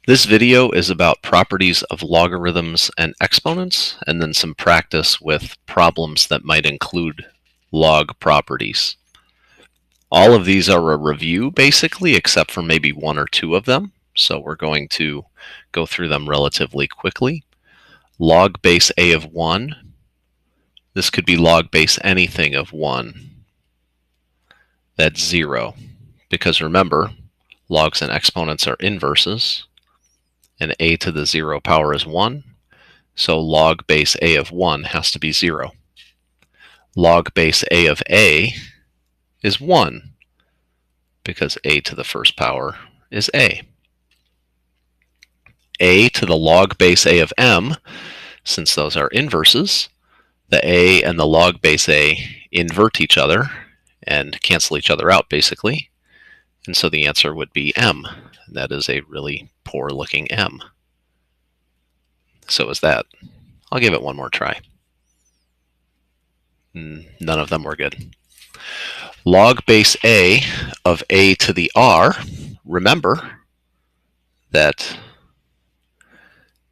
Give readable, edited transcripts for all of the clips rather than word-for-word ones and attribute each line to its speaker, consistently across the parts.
Speaker 1: This video is about properties of logarithms and exponents, and then some practice with problems that might include log properties. All of these are a review, basically, except for maybe one or two of them. So we're going to go through them relatively quickly. Log base a of 1. This could be log base anything of 1. That's 0. Because remember, logs and exponents are inverses. And a to the 0 power is 1. So log base a of 1 has to be 0. Log base a of a is 1, because a to the first power is a. A to the log base a of m, since those are inverses, the a and the log base a invert each other and cancel each other out, basically. And so the answer would be m. That is a really poor looking m. So is that. I'll give it one more try. None of them were good. Log base a of a to the r. Remember that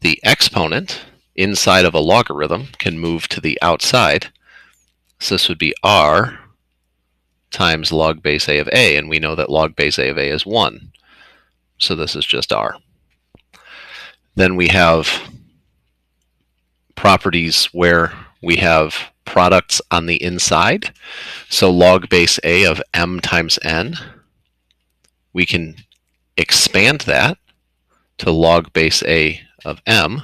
Speaker 1: the exponent inside of a logarithm can move to the outside. So this would be r times log base a of a, and we know that log base a of a is 1. So this is just r. Then we have properties where we have products on the inside. So log base a of m times n, we can expand that to log base a of m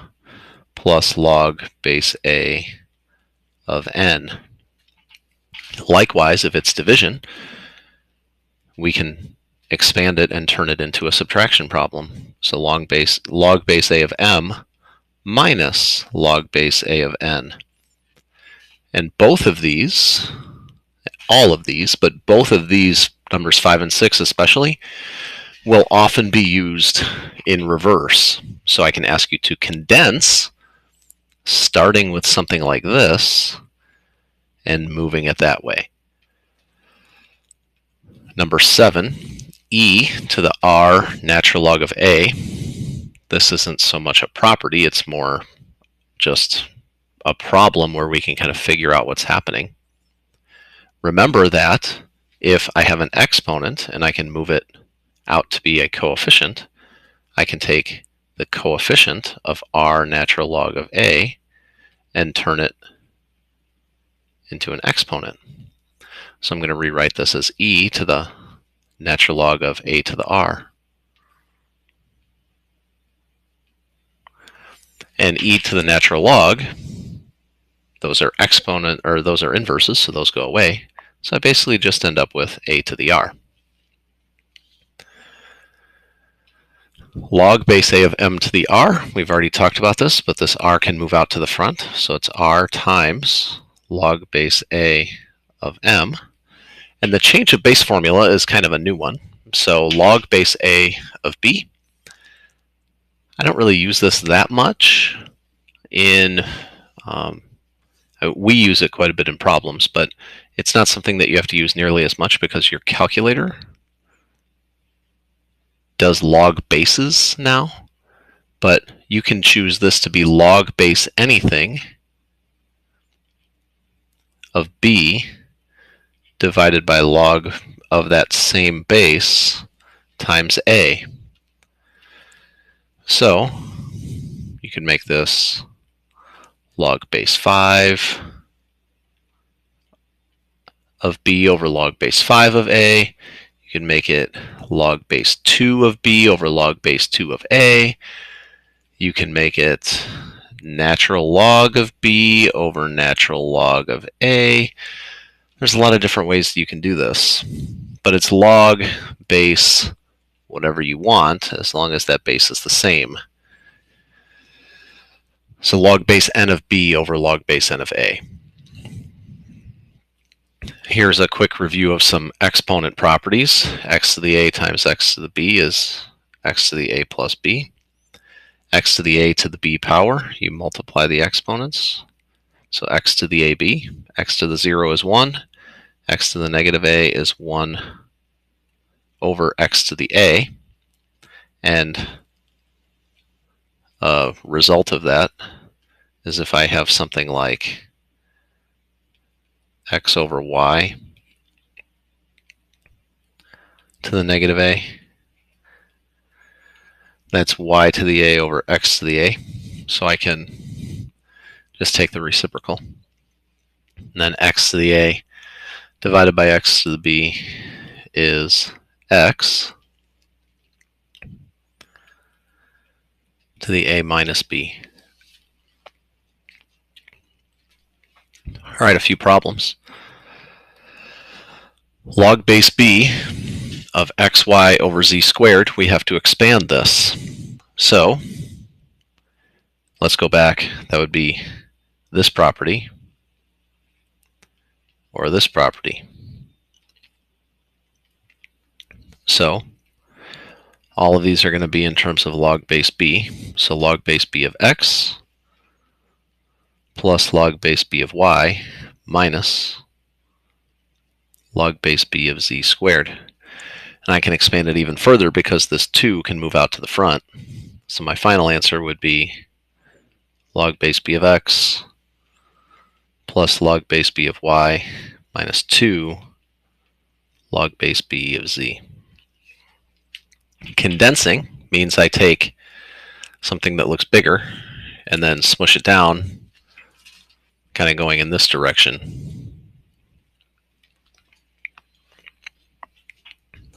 Speaker 1: plus log base a of n. Likewise, if it's division, we can expand it and turn it into a subtraction problem. So log base a of m minus log base a of n. And both of these, all of these, but both of these, numbers 5 and 6 especially, will often be used in reverse. So I can ask you to condense, starting with something like this and moving it that way. Number 7, e to the r natural log of a. This isn't so much a property, it's more just a problem where we can kind of figure out what's happening. Remember that if I have an exponent and I can move it out to be a coefficient, I can take the coefficient of r natural log of a and turn it into an exponent. So I'm going to rewrite this as e to the natural log of a to the r. And e to the natural log, those are those are inverses, so those go away. So I basically just end up with a to the r. Log base a of m to the r, we've already talked about this, but this r can move out to the front, so it's r times log base a of m. And the change of base formula is kind of a new one. So log base a of b, I don't really use this that much in, we use it quite a bit in problems, but it's not something that you have to use nearly as much because your calculator does log bases now, but you can choose this to be log base anything of b divided by log of that same base times a. So you can make this log base 5 of b over log base 5 of a. You can make it log base 2 of b over log base 2 of a. You can make it natural log of b over natural log of a. There's a lot of different ways that you can do this, but it's log base whatever you want as long as that base is the same. So log base n of b over log base n of a. Here's a quick review of some exponent properties. X to the a times x to the b is x to the a plus b. X to the a to the b power, you multiply the exponents. So x to the ab, x to the 0 is 1, x to the negative a is 1 over x to the a. And A result of that is if I have something like x over y to the negative a, that's y to the a over x to the a. So I can just take the reciprocal. And then x to the a divided by x to the b is x to the a minus b. All right, a few problems. Log base b of xy over z squared, we have to expand this. So let's go back. That would be this property or this property. So all of these are going to be in terms of log base b. So log base b of x plus log base b of y minus log base b of z squared. And I can expand it even further because this 2 can move out to the front. So my final answer would be log base b of x plus log base b of y minus 2 log base b of z. Condensing means I take something that looks bigger and then smush it down, kind of going in this direction.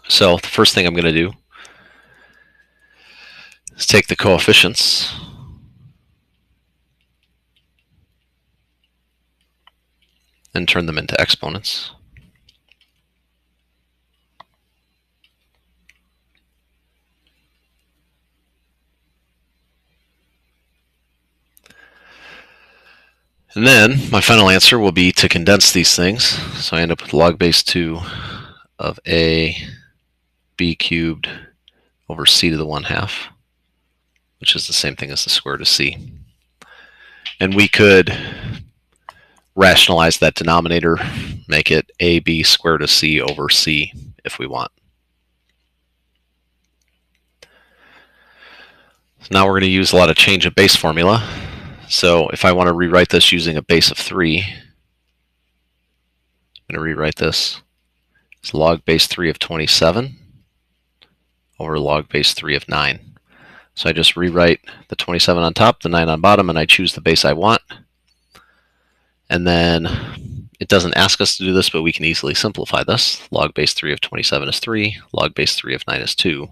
Speaker 1: So the first thing I'm going to do is take the coefficients and turn them into exponents. And then my final answer will be to condense these things. So I end up with log base 2 of a b cubed over c to the 1/2, which is the same thing as the square root of c. And we could rationalize that denominator, make it ab square root of c over c if we want. So now we're going to use a lot of change of base formula. So if I want to rewrite this using a base of 3, I'm going to rewrite this as log base 3 of 27 over log base 3 of 9. So I just rewrite the 27 on top, the 9 on bottom, and I choose the base I want. And then it doesn't ask us to do this, but we can easily simplify this. Log base 3 of 27 is 3, log base 3 of 9 is 2.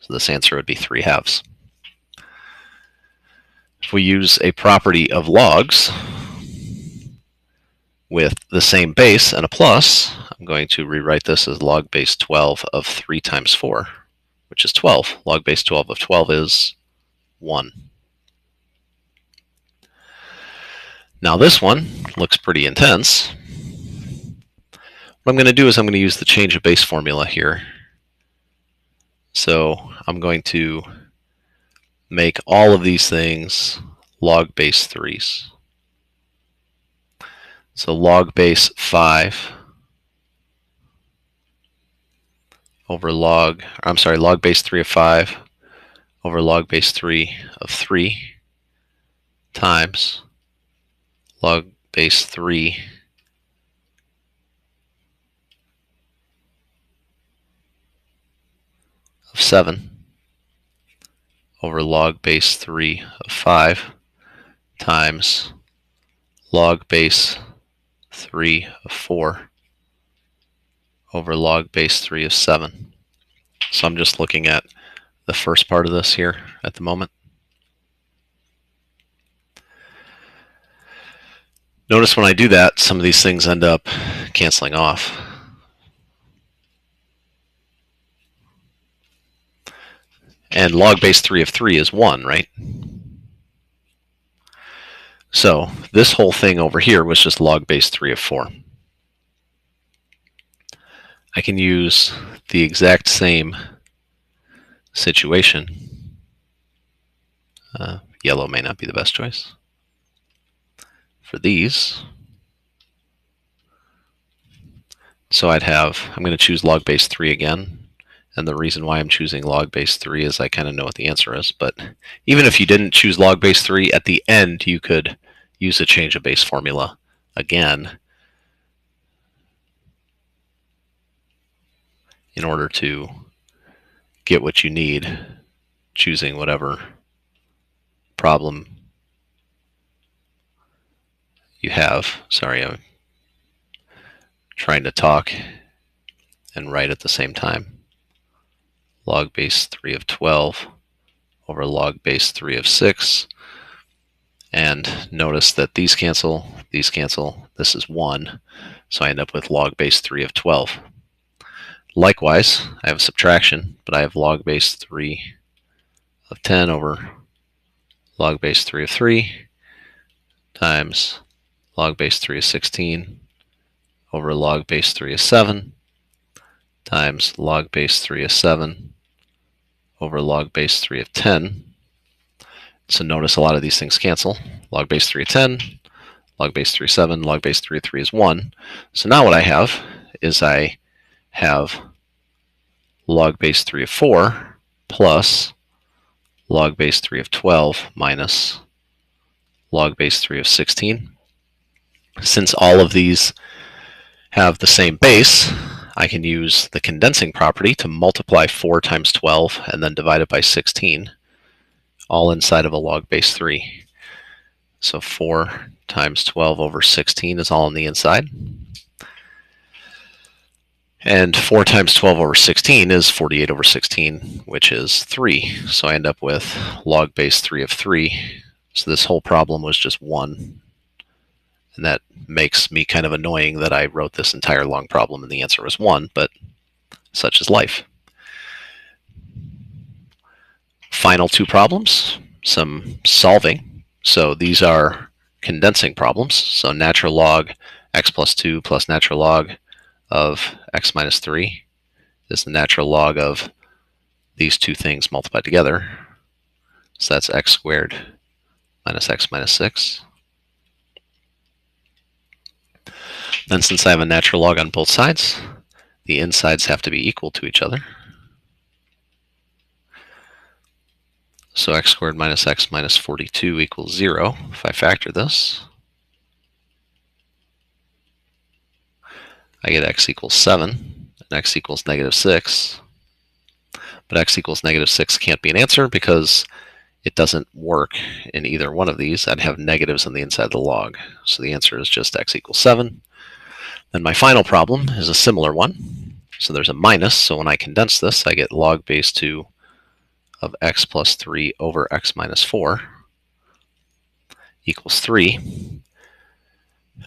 Speaker 1: So this answer would be 3/2. If we use a property of logs with the same base and a plus, I'm going to rewrite this as log base 12 of 3 times 4, which is 12. Log base 12 of 12 is 1. Now this one looks pretty intense. What I'm going to do is I'm going to use the change of base formula here. So I'm going to make all of these things log base 3s. So log base 5 over log base 3 of 5 over log base 3 of 3 times log base 3 of 7 over log base 3 of 5 times log base 3 of 4 over log base 3 of 7. So I'm just looking at the first part of this here at the moment. Notice when I do that, some of these things end up canceling off. And log base 3 of 3 is 1, right? So this whole thing over here was just log base 3 of 4. I can use the exact same situation. Yellow may not be the best choice. For these, so I'm going to choose log base 3 again, And the reason why I'm choosing log base 3 is I kind of know what the answer is. But even if you didn't choose log base 3, at the end you could use a change of base formula again in order to get what you need, choosing whatever problem you have. Sorry, I'm trying to talk and write at the same time. Log base 3 of 12 over log base 3 of 6. And notice that these cancel, this is 1. So I end up with log base 3 of 12. Likewise, I have a subtraction, but I have log base 3 of 10 over log base 3 of 3 times log base 3 of 16 over log base 3 of 7 times log base 3 of 7 over log base 3 of 10. So notice a lot of these things cancel. Log base 3 of 10, log base 3 of 7, log base 3 of 3 is 1. So now what I have is I have log base 3 of 4 plus log base 3 of 12 minus log base 3 of 16. Since all of these have the same base, I can use the condensing property to multiply 4 times 12 and then divide it by 16, all inside of a log base 3. So 4 times 12 over 16 is all on the inside. And 4 times 12 over 16 is 48 over 16, which is 3. So I end up with log base 3 of 3. So this whole problem was just 1. And that makes me kind of annoying that I wrote this entire long problem and the answer was 1, but such is life. Final 2 problems, some solving. So these are condensing problems. So natural log x plus 2 plus natural log of x minus 3 is the natural log of these two things multiplied together. So that's x squared minus x minus 6. Then since I have a natural log on both sides, the insides have to be equal to each other. So x squared minus x minus 42 equals 0. If I factor this, I get x equals 7, and x equals negative 6. But x equals negative 6 can't be an answer because it doesn't work in either one of these. I'd have negatives on the inside of the log. So the answer is just x equals 7. Then my final problem is a similar one. So there's a minus, so when I condense this, I get log base 2 of x plus 3 over x minus 4 equals 3.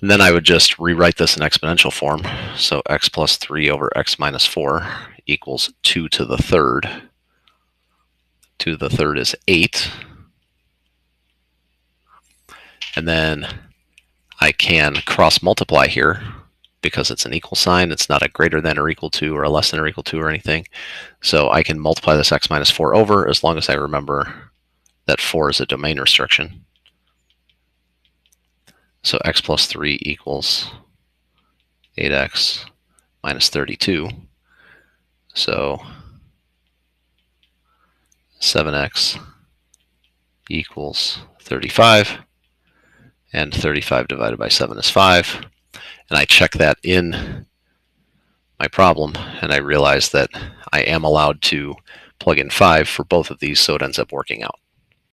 Speaker 1: And then I would just rewrite this in exponential form. So x plus 3 over x minus 4 equals 2 to the third. 2 to the third is 8. And then I can cross multiply here because it's an equal sign. It's not a greater than or equal to or a less than or equal to or anything. So I can multiply this x minus 4 over as long as I remember that 4 is a domain restriction. So x plus 3 equals 8x minus 32. So 7x equals 35. And 35 divided by 7 is 5. And I check that in my problem, and I realize that I am allowed to plug in 5 for both of these, so it ends up working out.